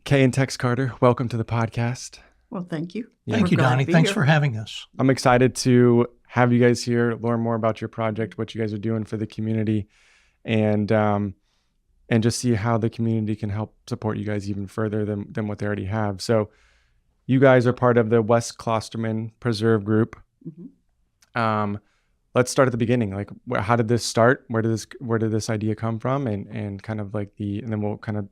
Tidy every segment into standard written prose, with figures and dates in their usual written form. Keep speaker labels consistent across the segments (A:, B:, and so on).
A: Kay and Tex Carter, welcome to the podcast.
B: Well, thank you.
C: Thank you, Donnie. Thanks for having us.
A: I'm excited to have you guys here, learn more about your project, what you guys are doing for the community, and just see how the community can help support you guys even further than what they already have. So you guys are part of the West Klosterman Preserve Group. Mm-hmm. Let's start at the beginning. Like, how did this start? Where did this idea come from? And kind of like and then we'll kind of,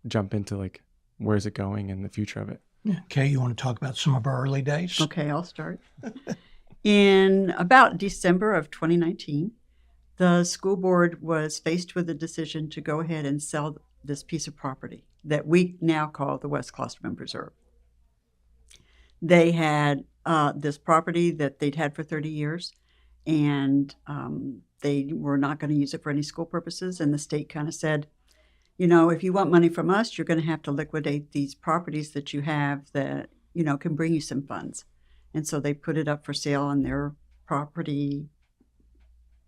A: jump into like, where is it going and the future of it?
C: Okay, you want to talk about some of our early days?
B: Okay, I'll start. In about December of 2019, the school board was faced with a decision to go ahead and sell this piece of property that we now call the West Klosterman Preserve. They had this property that they'd had for 30 years, and they were not going to use it for any school purposes, and the state kind of said, if you want money from us, you're going to have to liquidate these properties that you have that, can bring you some funds. And so they put it up for sale, and their property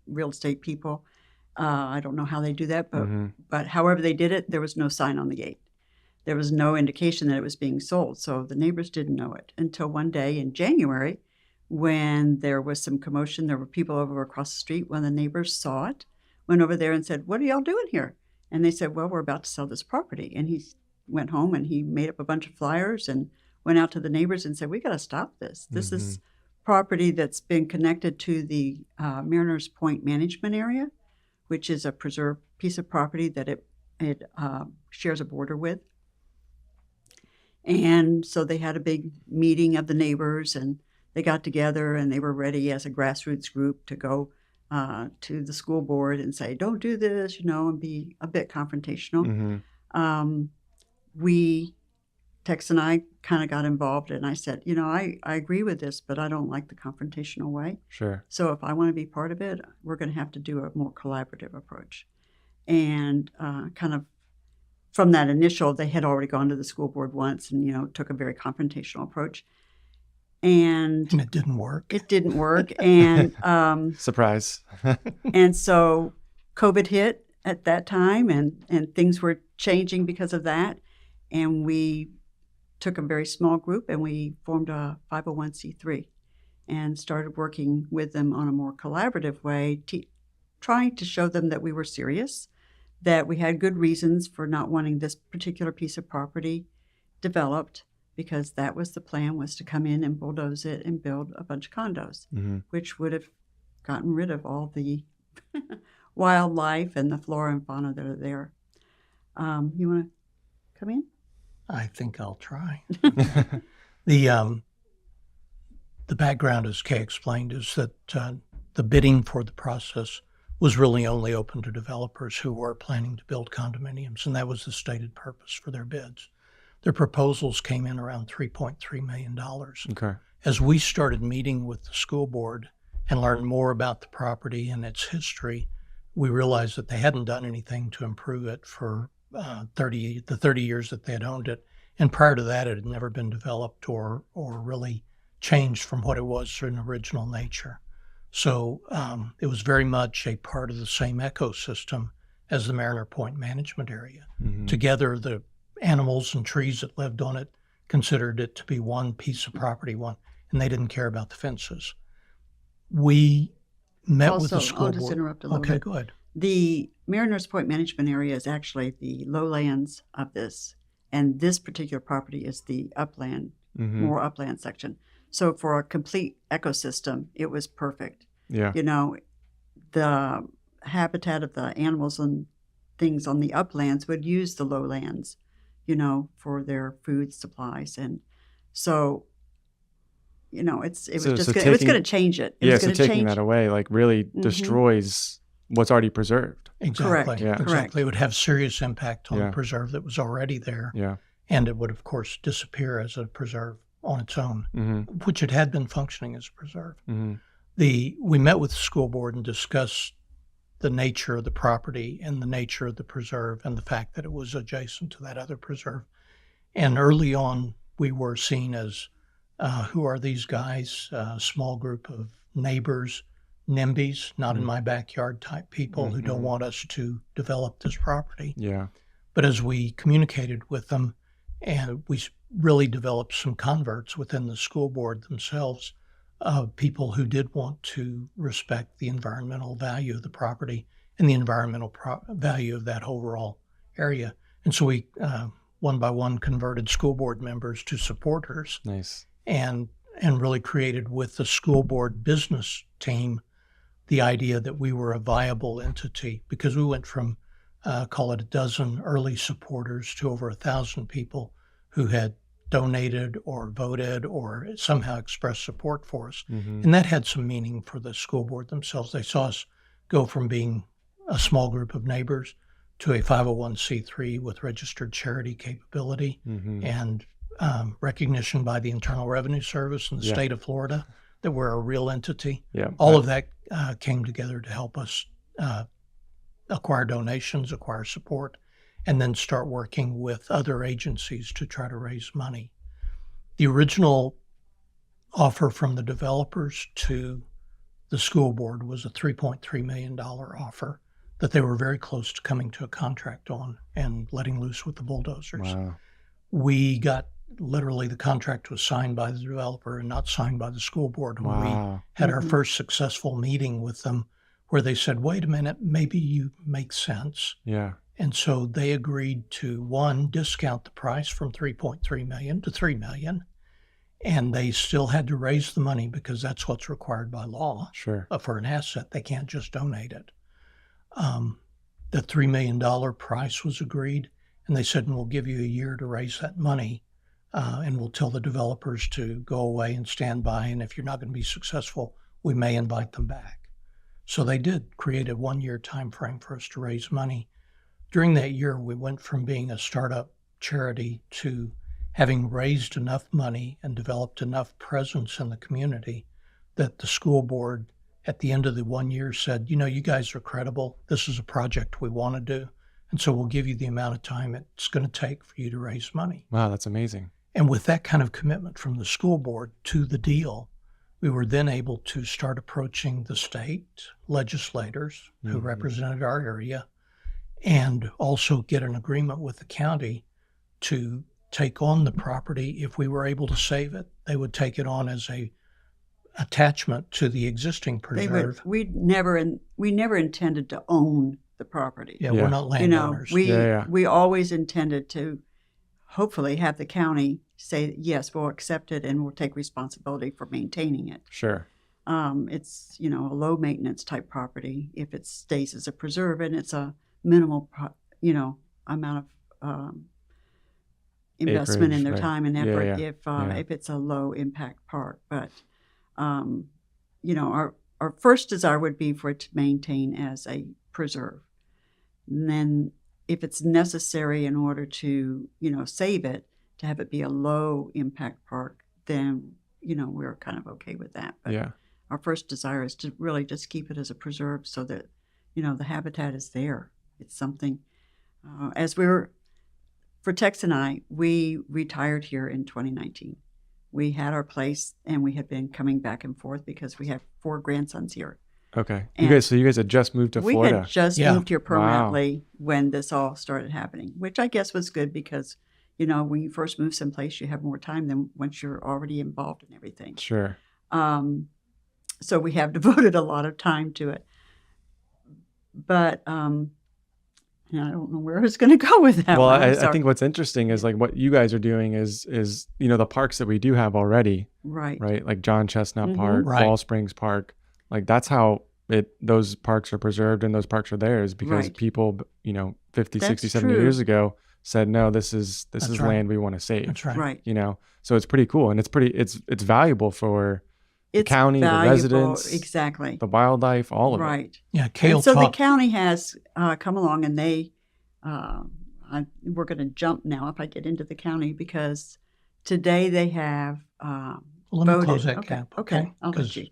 B: real estate people, I don't know how they do that, but however they did it, there was no sign on the gate. There was no indication that it was being sold. So the neighbors didn't know it until one day in January when there was some commotion. There were people over across the street. One of the neighbors saw it, went over there and said, "What are y'all doing here?" And they said, "Well, we're about to sell this property." And he went home and he made up a bunch of flyers and went out to the neighbors and said, "We got to stop this. This is property that's been connected to the Mariners Point Management Area, which is a preserved piece of property that it shares a border with." And so they had a big meeting of the neighbors, and they got together and they were ready as a grassroots group to go to the school board and say, "Don't do this," and be a bit confrontational. Tex and I kind of got involved, and I said, I agree with this, but I don't like the confrontational way.
A: Sure.
B: So if I want to be part of it, we're going to have to do a more collaborative approach. And kind of from that initial, they had already gone to the school board once and, took a very confrontational approach. And
C: it didn't work.
B: It didn't work. And
A: surprise.
B: And so COVID hit at that time, and things were changing because of that. And we took a very small group and we formed a 501c3 and started working with them on a more collaborative way, trying to show them that we were serious, that we had good reasons for not wanting this particular piece of property developed, because that was the plan, was to come in and bulldoze it and build a bunch of condos, which would have gotten rid of all the wildlife and the flora and fauna that are there. You want to come in?
C: I think I'll try. The background, as Kay explained, is that the bidding for the process was really only open to developers who were planning to build condominiums, and that was the stated purpose for their bids. Their proposals came in around $3.3 million.
A: Okay.
C: As we started meeting with the school board and learned more about the property and its history, we realized that they hadn't done anything to improve it for 30 years that they had owned it. And prior to that, it had never been developed or really changed from what it was in original nature. So it was very much a part of the same ecosystem as the Mariner Point Management Area. Together, the animals and trees that lived on it considered it to be one piece of property, and they didn't care about the fences. We met with the school board.
B: I'll just interrupt a little bit.
C: Okay, go ahead.
B: The Mariners Point Management Area is actually the lowlands of this, and this particular property is the upland, more upland section. So for a complete ecosystem, it was perfect.
A: Yeah.
B: The habitat of the animals and things on the uplands would use the lowlands, for their food supplies. And so, it was going to change it.
A: Taking that away, like, really destroys what's already preserved.
C: Exactly.
B: Correct.
C: Yeah. Exactly.
B: Correct.
C: It would have serious impact on the preserve that was already there.
A: Yeah.
C: And it would, of course, disappear as a preserve on its own, which it had been functioning as a preserve. We met with the school board and discussed the nature of the property and the nature of the preserve and the fact that it was adjacent to that other preserve. And early on, we were seen as, who are these guys? A small group of neighbors, NIMBYs, not in my backyard type people who don't want us to develop this property.
A: Yeah.
C: But as we communicated with them And we really developed some converts within the school board themselves, people who did want to respect the environmental value of the property and the environmental value of that overall area. And so we, one by one, converted school board members to supporters.
A: Nice.
C: And really created with the school board business team the idea that we were a viable entity, because we went from, call it a dozen early supporters to over 1,000 people who had donated or voted or somehow expressed support for us.
A: Mm-hmm.
C: And that had some meaning for the school board themselves. They saw us go from being a small group of neighbors to a 501c3 with registered charity capability
A: Mm-hmm.
C: and recognition by the Internal Revenue Service in the state of Florida that we're a real entity.
A: Yeah.
C: All of that came together to help us acquire donations, acquire support, and then start working with other agencies to try to raise money. The original offer from the developers to the school board was a $3.3 million offer that they were very close to coming to a contract on and letting loose with the bulldozers.
A: Wow.
C: We got literally the contract was signed by the developer and not signed by the school board. When we
A: Wow.
C: had our first successful meeting with them where they said, wait a minute, maybe you make sense.
A: Yeah.
C: And so they agreed to, one, discount the price from $3.3 million to $3 million. And they still had to raise the money because that's what's required by law
A: Sure.
C: for an asset. They can't just donate it. The $3 million price was agreed, and they said, and we'll give you a year to raise that money, and we'll tell the developers to go away and stand by, and if you're not going to be successful, we may invite them back. So they did create a 1-year time frame for us to raise money. During that year, we went from being a startup charity to having raised enough money and developed enough presence in the community that the school board at the end of the 1 year said, you know, you guys are credible. This is a project we want to do. And so we'll give you the amount of time it's going to take for you to raise money.
A: Wow, that's amazing.
C: And with that kind of commitment from the school board to the deal, we were then able to start approaching the state legislators who represented our area and also get an agreement with the county to take on the property. If we were able to save it, they would take it on as a attachment to the existing preserve.
B: We never intended to own the property.
C: Yeah,
A: Yeah.
C: we're not
B: You know,
C: landowners.
B: we always intended to hopefully have the county say, yes, we'll accept it and we'll take responsibility for maintaining it.
A: Sure.
B: It's, a low maintenance type property if it stays as a preserve, and it's a minimal, amount of investment in
A: Acreage,
B: their
A: right.
B: time and
A: Yeah,
B: effort
A: yeah.
B: if it's a low impact park. But, our first desire would be for it to maintain as a preserve. And then if it's necessary in order to, save it, to have it be a low impact park, then, we're kind of okay with that. But
A: Yeah.
B: our first desire is to really just keep it as a preserve so that, the habitat is there. It's something, for Tex and I, we retired here in 2019. We had our place and we had been coming back and forth because we have 4 grandsons here.
A: Okay.
B: And
A: You guys had just moved to
B: we
A: Florida.
B: had just
C: Yeah.
B: moved here permanently when this all started happening, which I guess was good because, when you first move someplace, you have more time than once you're already involved in everything.
A: Sure.
B: So we have devoted a lot of time to it. But I don't know where I was going to go with that.
A: Well,
B: one. I'm
A: I
B: sorry.
A: think what's interesting is like what you guys are doing is the parks that we do have already,
B: Right.
A: like John Chestnut Park,
C: Right.
A: Fall Springs Park. Like that's how those parks are preserved and those parks are theirs because
B: Right.
A: people, 50,
B: That's
A: 60, 70
B: true.
A: years ago said, no, this is
C: right.
A: land we want to save.
C: That's right.
B: Right.
A: So it's pretty cool. And it's valuable for
B: It's
A: county, the
B: valuable.
A: residents,
B: Exactly.
A: the wildlife, all of it.
B: Right.
C: Yeah, Kale
B: And so the
C: talked.
B: county has come along and they, we're going to jump now if I get into the county because today they have
C: Well, let me
B: voted.
C: close that
B: Okay,
C: gap.
B: okay, I'll let
C: 'Cause,
B: you.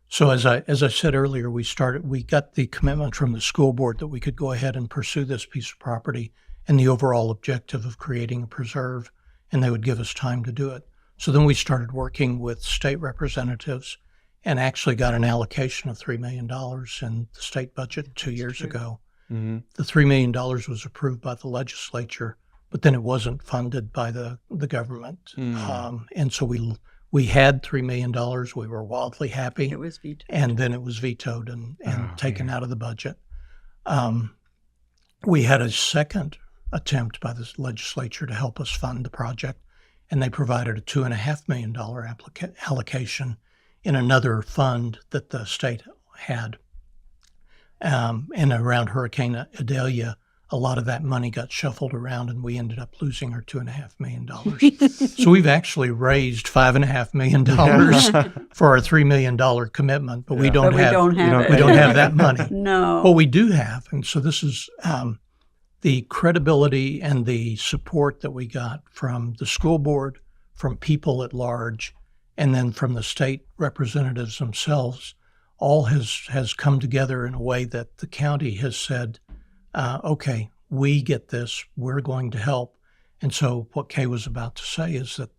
C: So as I said earlier, we got the commitment from the school board that we could go ahead and pursue this piece of property and the overall objective of creating a preserve, and they would give us time to do it. So then we started working with state representatives and actually got an allocation of $3 million in the state budget 2 years ago.
A: Mm-hmm.
C: The $3 million was approved by the legislature but then it wasn't funded by the government.
A: Mm.
C: And so we had $3 million. We were wildly happy.
B: It was vetoed.
C: And then it was vetoed and
A: Oh,
C: taken
A: man.
C: out of the budget. We had a second attempt by the legislature to help us fund the project, and they provided a $2.5 million allocation in another fund that the state had. And around Hurricane Idalia, a lot of that money got shuffled around, and we ended up losing our $2.5 million. So we've actually raised $5.5 million for our $3 million commitment, but we
A: Yeah.
C: don't
B: But we
C: have
B: don't have
C: we
B: it.
C: don't have that money.
B: No.
C: What we do have, and so this is the credibility and the support that we got from the school board, from people at large, and then from the state representatives themselves, all has come together in a way that the county has said, okay, we get this, we're going to help. And so what Kay was about to say is that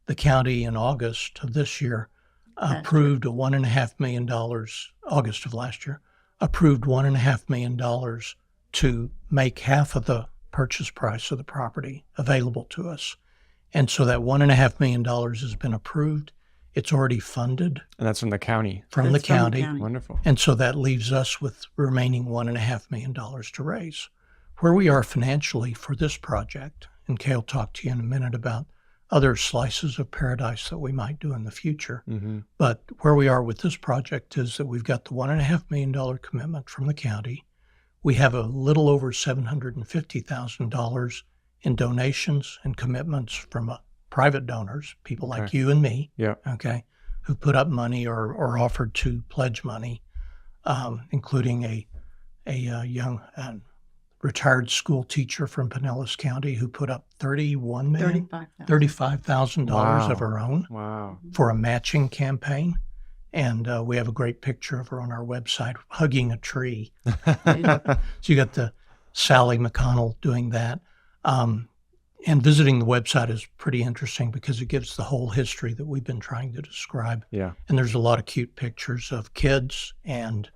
C: the county in August of this year approved a $1.5 million, August of last year, approved $1.5 million to make half of the purchase price of the property available to us. And so that $1.5 million has been approved. It's already funded
A: And that's from the county.
C: from the county.
A: Wonderful.
C: And so that leaves us with remaining $1.5 million to raise. Where we are financially for this project, and Kay will talk to you in a minute about other slices of paradise that we might do in the future.
A: Mm-hmm.
C: But where we are with this project is that we've got the $1.5 million commitment from the county. We have a little over $750,000 in donations and commitments from private donors, people like
A: Okay.
C: you and me,
A: Yeah.
C: okay, who put up money or offered to pledge money, including a young retired school teacher from Pinellas County who put up $35,000
A: Wow.
C: of her own
A: Wow.
C: for a matching campaign. And we have a great picture of her on our website hugging a tree. So you got the Sally McConnell doing that. And visiting the website is pretty interesting because it gives the whole history that we've been trying to describe.
A: Yeah.
C: And there's a lot of cute pictures of kids and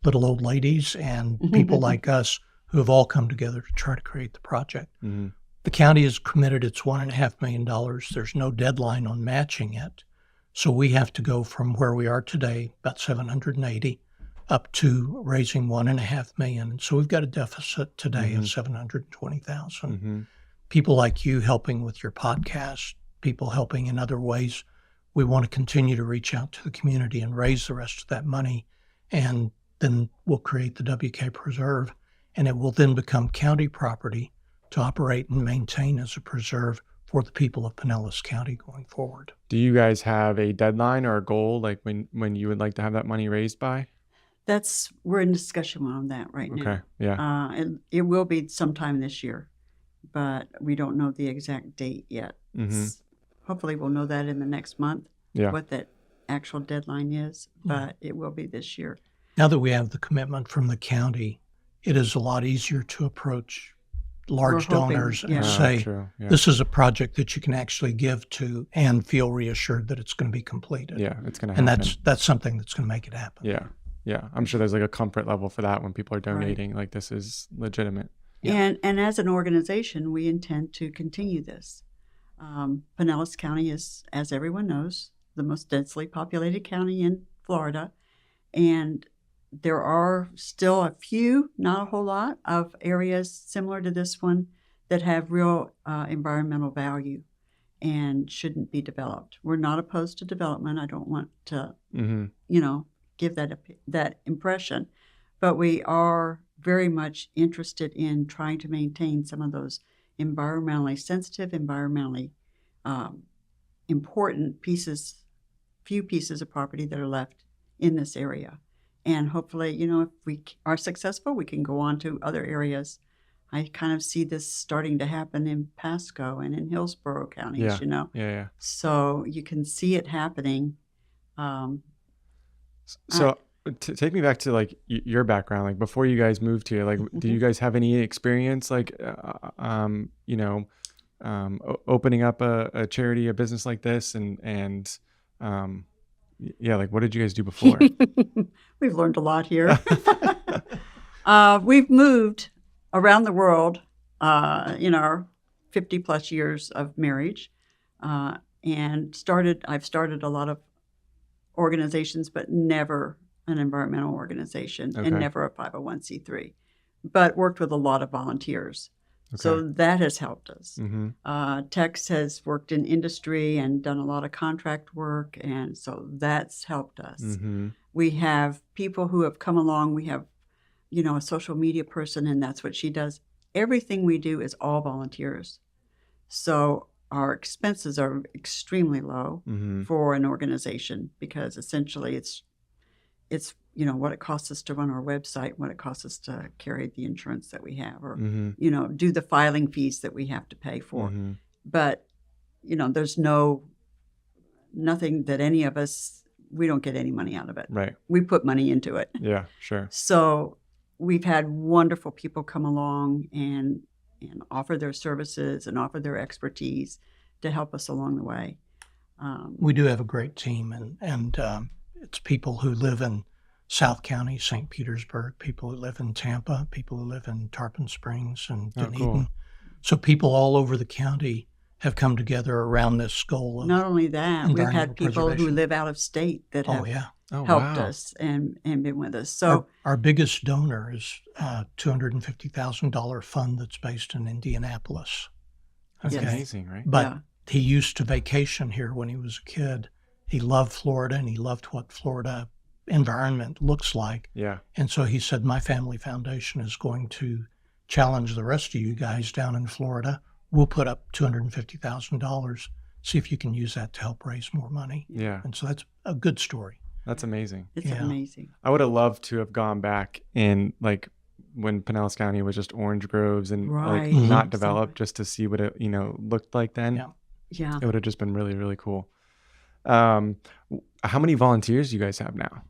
C: little old ladies and people like us who have all come together to try to create the project.
A: Mm-hmm.
C: The county has committed its $1.5 million. There's no deadline on matching it. So we have to go from where we are today, about 780, up to raising $1.5 million. And so we've got a deficit today of 720,000.
A: Mm-hmm.
C: People like you helping with your podcast, people helping in other ways. We want to continue to reach out to the community and raise the rest of that money. And then we'll create the WK Preserve, and it will then become county property to operate and maintain as a preserve for the people of Pinellas County going forward.
A: Do you guys have a deadline or a goal, like when you would like to have that money raised by?
B: We're in discussion on that right now.
A: Okay. Yeah.
B: And it will be sometime this year, but we don't know the exact date yet.
A: Mm-hmm.
B: Hopefully we'll know that in the next month,
A: Yeah.
B: what that actual deadline is, but it will be this year.
C: Now that we have the commitment from the county, it is a lot easier to approach large
B: We're hoping,
C: donors and
B: yeah.
C: say,
A: True. Yeah.
C: this is a project that you can actually give to and feel reassured that it's going to be completed.
A: Yeah. It's going to happen.
C: And that's something that's going to make it happen.
A: Yeah. Yeah. I'm sure there's like a comfort level for that when people are donating. Like this is legitimate.
C: Yeah.
B: And as an organization, we intend to continue this. Pinellas County is, as everyone knows, the most densely populated county in Florida. And there are still a few, not a whole lot, of areas similar to this one that have real environmental value and shouldn't be developed. We're not opposed to development. I don't want to,
A: Mm-hmm.
B: give that impression. But we are very much interested in trying to maintain some of those environmentally sensitive, environmentally important few pieces of property that are left in this area. And hopefully, if we are successful, we can go on to other areas. I kind of see this starting to happen in Pasco and in Hillsborough counties,
A: Yeah.
B: So you can see it happening.
A: So take me back to like your background, like before you guys moved here, like, do you guys have any experience, like, opening up a charity, a business like this? And like, what did you guys do before?
B: We've learned a lot here. We've moved around the world in our 50 plus years of marriage, and I've started a lot of organizations, but never an environmental organization, and
A: Okay.
B: never a 501c3, but worked with a lot of volunteers. So
A: Okay.
B: that has helped us.
A: Mm-hmm.
B: Tex has worked in industry and done a lot of contract work, and so that's helped us.
A: Mm-hmm.
B: We have people who have come along. We have, a social media person, and that's what she does. Everything we do is all volunteers. So our expenses are extremely low
A: Mm-hmm.
B: for an organization, because essentially it's what it costs us to run our website, what it costs us to carry the insurance that we have, or
A: Mm-hmm.
B: do the filing fees that we have to pay for.
A: Mm-hmm.
B: But there's nothing that any of us, we don't get any money out of it.
A: Right.
B: We put money into it.
A: Yeah, sure.
B: So we've had wonderful people come along and offer their services and offer their expertise to help us along the way.
C: We do have a great team, and it's people who live in South County, St. Petersburg, people who live in Tampa, people who live in Tarpon Springs and
A: Oh,
C: Dunedin.
A: cool.
C: So people all over the county have come together around this goal of
B: Not only that, we've
C: environmental
B: had people who
C: preservation.
B: live out of state that have
A: Oh,
B: helped
A: wow.
B: us and been with us. So
C: Our biggest donor is a $250,000 fund that's based in Indianapolis.
A: That's
B: Yes.
A: amazing, right?
C: But
B: yeah.
C: he used to vacation here when he was a kid. He loved Florida, and he loved what Florida environment looks like.
A: Yeah.
C: And so he said, my family foundation is going to challenge the rest of you guys down in Florida. We'll put up $250,000, see if you can use that to help raise more money.
A: Yeah.
C: And so that's a good story.
A: That's amazing.
B: It's
C: Yeah.
B: amazing.
A: I would have loved to have gone back in like when Pinellas County was just orange groves and
B: Right.
A: like not
B: Mhm.
A: developed, just to see what it looked like then.
C: Yeah.
B: Yeah.
A: It would have just been really, really cool. How many volunteers do you guys have now?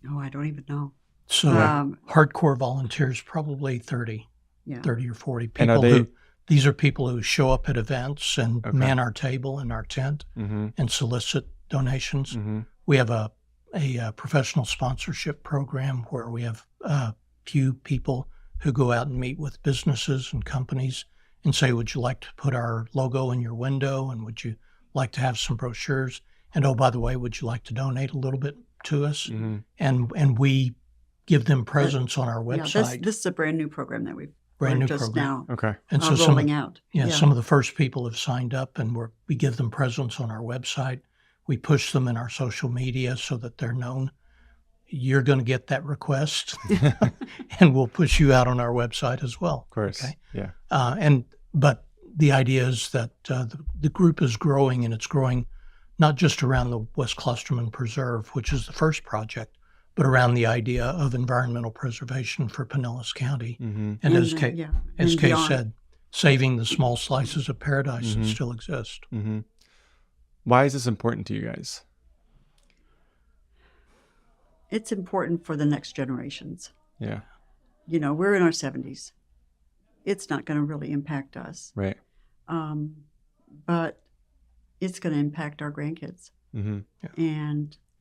B: Oh, I don't even know.
C: So hardcore volunteers, probably 30
B: Yeah.
C: or 40
A: And are
C: people.
A: they-
C: These are people who show up at events and
A: Okay.
C: man our table and our tent
A: Mm-hmm.
C: and solicit donations.
A: Mm-hmm.
C: We have a professional sponsorship program where we have a few people who go out and meet with businesses and companies and say, would you like to put our logo in your window, and would you like to have some brochures? And oh, by the way, would you like to donate a little bit to us?
A: Mm-hmm.
C: And we give them presents on our
B: Yeah,
C: website.
B: this is a brand new program that we're
C: Brand new
B: just
C: program.
B: now
A: Okay.
C: And so some
B: rolling out.
C: some of the first people have signed up, and we give them presents on our website. We push them in our social media so that they're known. You're going to get that request, and we'll push you out on our website as well.
A: Of course.
C: Okay.
A: Yeah.
C: But the idea is that the group is growing, and it's growing not just around the West Klosterman Preserve, which is the first project, but around the idea of environmental preservation for Pinellas County.
A: Mm-hmm.
C: And as
B: then,
C: Kay,
B: yeah,
C: as
B: and
C: Kay
B: beyond.
C: said, saving the small slices of paradise that
A: Mhm.
C: still exist.
A: Mm-hmm. Why is this important to you guys?
B: It's important for the next generations.
A: Yeah.
B: We're in our 70s. It's not going to really impact us,
A: Right.
B: but it's going to impact our grandkids
A: Mm-hmm.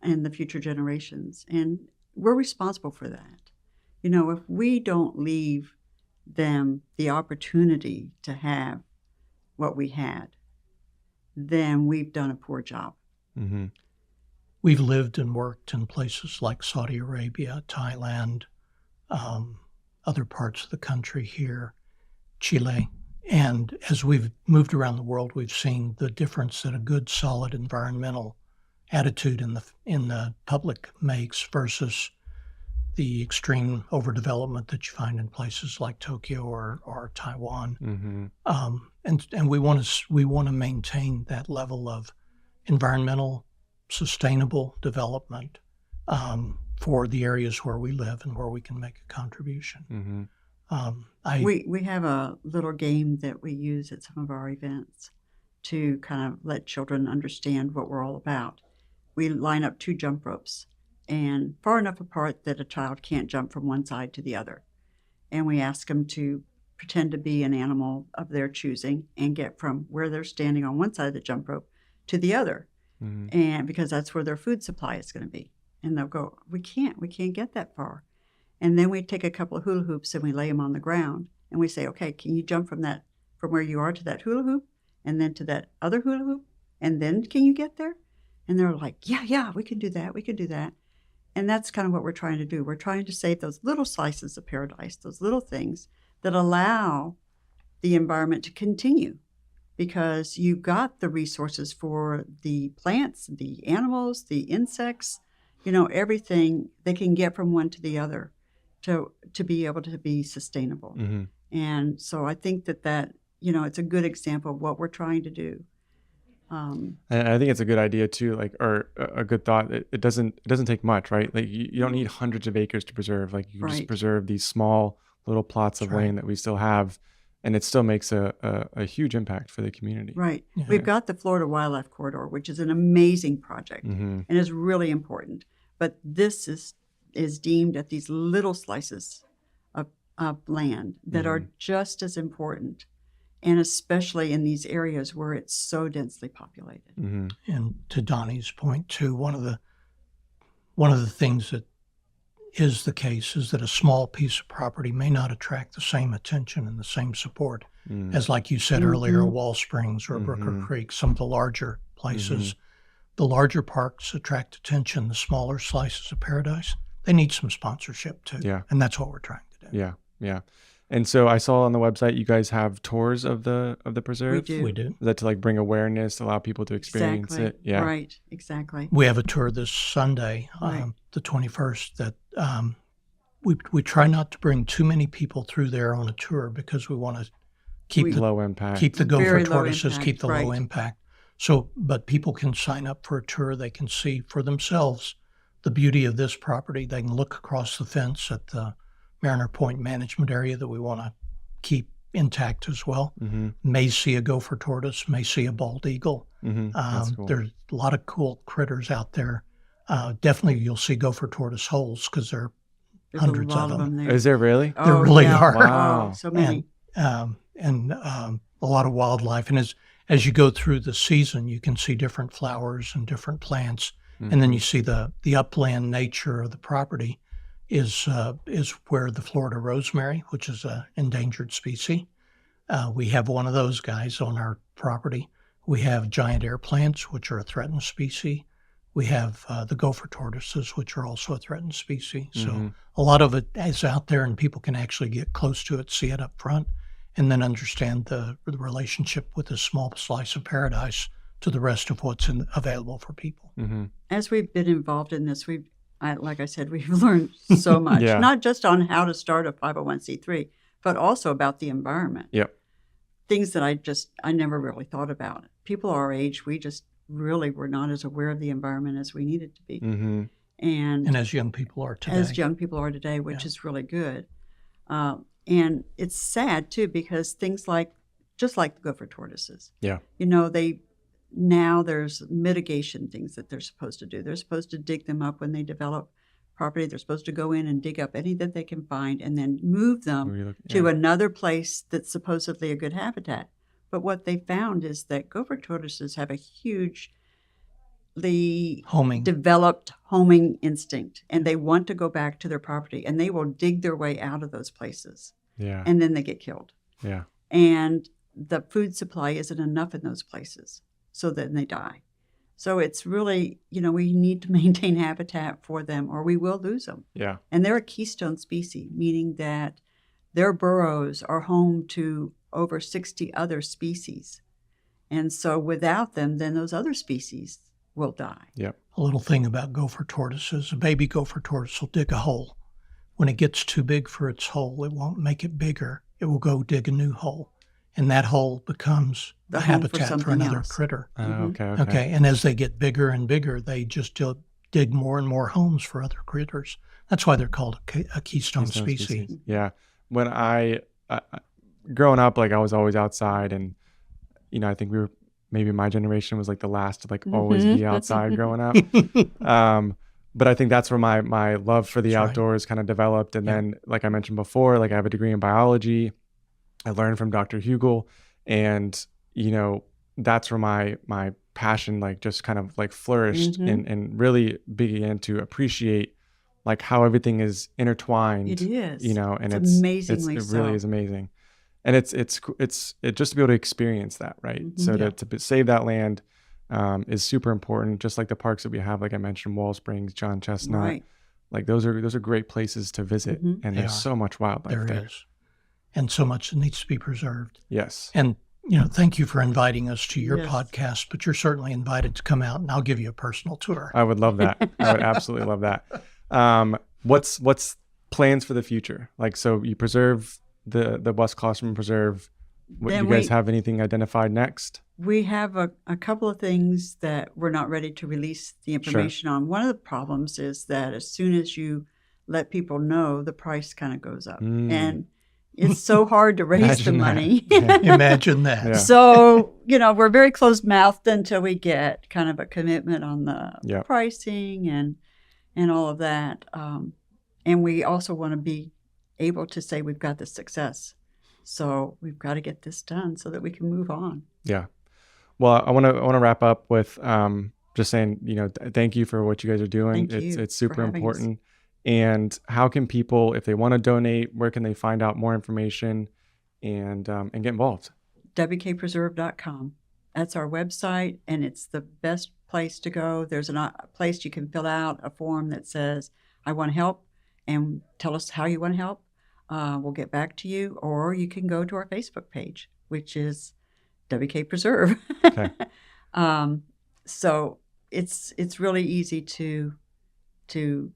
B: and the future generations. And we're responsible for that. If we don't leave them the opportunity to have what we had, then we've done a poor job.
A: Mm-hmm.
C: We've lived and worked in places like Saudi Arabia, Thailand, other parts of the country here, Chile. And as we've moved around the world, we've seen the difference that a good, solid environmental attitude in the public makes versus the extreme overdevelopment that you find in places like Tokyo or Taiwan.
A: Mm-hmm.
C: And we want to maintain that level of environmental, sustainable development for the areas where we live and where we can make a contribution.
A: Mm-hmm.
B: We have a little game that we use at some of our events to kind of let children understand what we're all about. We line up 2 jump ropes and far enough apart that a child can't jump from one side to the other. And we ask them to pretend to be an animal of their choosing and get from where they're standing on one side of the jump rope to the other.
A: Mm-hmm.
B: And because that's where their food supply is going to be. And they'll go, we can't get that far. And then we take a couple of hula hoops and we lay them on the ground and we say, okay, can you jump from from where you are to that hula hoop and then to that other hula hoop? And then can you get there? And they're like, yeah, we can do that. We can do that. And that's kind of what we're trying to do. We're trying to save those little slices of paradise, those little things that allow the environment to continue, because you've got the resources for the plants, the animals, the insects, everything they can get from one to the other to be able to be sustainable.
A: Mm-hmm.
B: And so I think that it's a good example of what we're trying to do.
A: And I think it's a good idea too, like, or a good thought. It doesn't take much, right? Like you don't need hundreds of acres to preserve. Like you can just
B: Right.
A: preserve these small little plots of
C: That's right.
A: land that we still have, and it still makes a huge impact for the community.
B: Right.
C: Yeah.
B: We've got the Florida Wildlife Corridor, which is an amazing project
A: Mm-hmm.
B: and is really important. But this is deemed at these little slices of land that are just as important, and especially in these areas where it's so densely populated.
A: Mm-hmm.
C: And to Donnie's point too, one of the things that is the case is that a small piece of property may not attract the same attention and the same support as, like you said earlier,
B: Mhm.
C: Wall Springs or Brooker
A: Mhm.
C: Creek, some of the larger places. The larger parks attract attention. The smaller slices of paradise, they need some sponsorship too.
A: Yeah.
C: And that's what we're trying to do.
A: Yeah. And so I saw on the website you guys have tours of the preserve.
B: do.
C: We do.
A: Is that to like bring awareness, allow people to experience
B: Exactly.
A: it? Yeah.
B: Right. Exactly.
C: We have a tour this Sunday,
B: Right.
C: the 21st, that we try not to bring too many people through there on a tour because we want to keep the
A: Low impact.
C: keep the gopher
B: Very low
C: tortoises,
B: impact,
C: keep the low
B: right.
C: impact. So, but people can sign up for a tour. They can see for themselves the beauty of this property. They can look across the fence at the Mariner Point management area that we want to keep intact as well.
A: Mm-hmm.
C: May see a gopher tortoise, may see a bald eagle.
A: Mm-hmm. That's cool.
C: There's a lot of cool critters out there. Definitely you'll see gopher tortoise holes because there
B: There's
C: hundreds
B: a lot
C: of them.
B: there.
A: Is there really?
C: There really
B: yeah.
C: are.
A: Wow.
B: Oh, so many.
C: and a lot of wildlife. And as you go through the season, you can see different flowers and different plants, and then you see the upland nature of the property is where the Florida rosemary, which is an endangered species. We have one of those guys on our property. We have giant air plants, which are a threatened species. We have the gopher tortoises, which are also a threatened species. So a lot of it is out there, and people can actually get close to it, see it up front, and then understand the relationship with this small slice of paradise to the rest of what's available for people.
A: Mm-hmm.
B: As we've been involved in this, like I said, we've learned so much,
A: Yeah.
B: not just on how to start a 501c3, but also about the environment.
A: Yep.
B: Things that I never really thought about. People our age, we just really were not as aware of the environment as we needed to be.
A: Mm-hmm.
B: And
C: as young people are today.
B: as young people are today, which
C: Yeah.
B: is really good. And it's sad too, because things just like the gopher tortoises,
A: Yeah.
B: now there's mitigation things that they're supposed to do. They're supposed to dig them up when they develop property. They're supposed to go in and dig up any that they can find and then move them to another place that's supposedly a good habitat. But what they found is that gopher tortoises have a hugely
C: Homing.
B: developed homing instinct, and they want to go back to their property, and they will dig their way out of those places,
A: Yeah.
B: and then they get killed.
A: Yeah.
B: And the food supply isn't enough in those places, so then they die. So it's really, we need to maintain habitat for them or we will lose them.
A: Yeah.
B: And they're a keystone species, meaning that their burrows are home to over 60 other species. And so without them, then those other species will die.
A: Yep.
C: A little thing about gopher tortoises. A baby gopher tortoise will dig a hole. When it gets too big for its hole, it won't make it bigger. It will go dig a new hole. And that hole becomes
B: The
C: a
B: home for
C: habitat for
B: something
C: another
B: else.
C: critter.
A: Okay.
C: Okay. And as they get bigger and bigger, they just dig more and more homes for other critters. That's why they're called a keystone species.
A: Yeah. When I growing up, like I was always outside, and I think maybe my generation was like the last to like always be outside growing up. But I think that's where my love for the
C: That's right.
A: outdoors kind of developed. And then, like I mentioned before, like I have a degree in biology. I learned from Dr. Hugel, and that's where my passion like just kind of like flourished and really began to appreciate like how everything is intertwined.
B: It is.
A: And
B: It's amazingly
A: it
B: so.
A: really is amazing. and it's just to be able to experience that, right? So
C: Yeah.
A: to save that land is super important. Just like the parks that we have, like I mentioned, Wall Springs, John Chestnut,
B: Right.
A: like those are great places to visit, and
C: They
A: there's
C: are.
A: so much wildlife
C: There is. And so much that needs to be preserved.
A: Yes.
C: And, thank you for inviting us to your
B: Yes.
C: podcast, but you're certainly invited to come out and I'll give you a personal tour.
A: I would love that. I would absolutely love that. What's plans for the future? Like, so you preserve the West Klosterman Preserve. What,
B: Then
A: you guys
B: we-
A: have anything identified next?
B: We have a couple of things that we're not ready to release the information on. One of the problems is that as soon as you let people know, the price kind of goes up. And it's so hard to raise the
A: Imagine that.
B: money.
C: Imagine that.
A: Yeah.
B: So, we're very closed-mouthed until we get kind of a commitment on the
A: Yeah.
B: pricing and all of that. And we also want to be able to say we've got the success. So we've got to get this done so that we can move on.
A: Yeah. Well, I want to wrap up with just saying, thank you for what you guys are doing.
B: Thank you
A: It's
B: for
A: super
B: having us.
A: important. And how can people, if they want to donate, where can they find out more information and get involved?
B: wkpreserve.com. That's our website, and it's the best place to go. There's a place you can fill out a form that says, I want to help, and tell us how you want to help. We'll get back to you, or you can go to our Facebook page, which is WK Preserve.
A: Okay.
B: So it's really easy to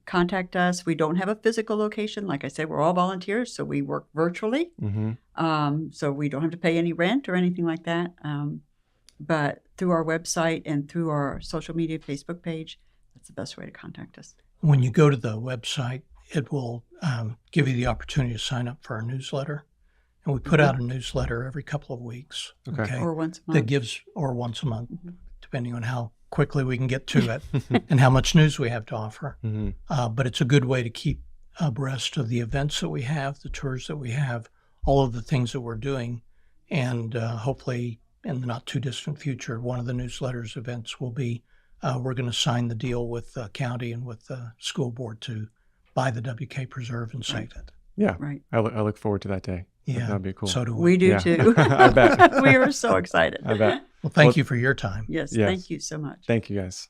B: contact us. We don't have a physical location. Like I said, we're all volunteers, so we work virtually.
A: Mm-hmm.
B: So we don't have to pay any rent or anything like that. But through our website and through our social media Facebook page, that's the best way to contact us.
C: When you go to the website, it will give you the opportunity to sign up for our newsletter. And we put out a newsletter every couple of weeks.
A: Okay.
B: Or once a
C: That
B: month.
C: gives, or once a month,
B: Mhm.
C: depending on how quickly we can get to it and how much news we have to offer.
A: Mm-hmm.
C: But it's a good way to keep abreast of the events that we have, the tours that we have, all of the things that we're doing. And hopefully in the not too distant future, one of the newsletter's events will be, we're going to sign the deal with the county and with the school board to buy the WK Preserve and save it.
A: Yeah.
B: Right.
A: I look forward to that day.
C: Yeah.
A: That'd be cool.
C: So do
B: We
C: we.
B: do
A: Yeah.
B: too.
A: I bet.
B: We are so excited.
A: I bet.
C: Well, thank
A: Well,
C: you for your time.
B: Yes,
A: Yes.
B: thank you so much.
A: Thank you guys.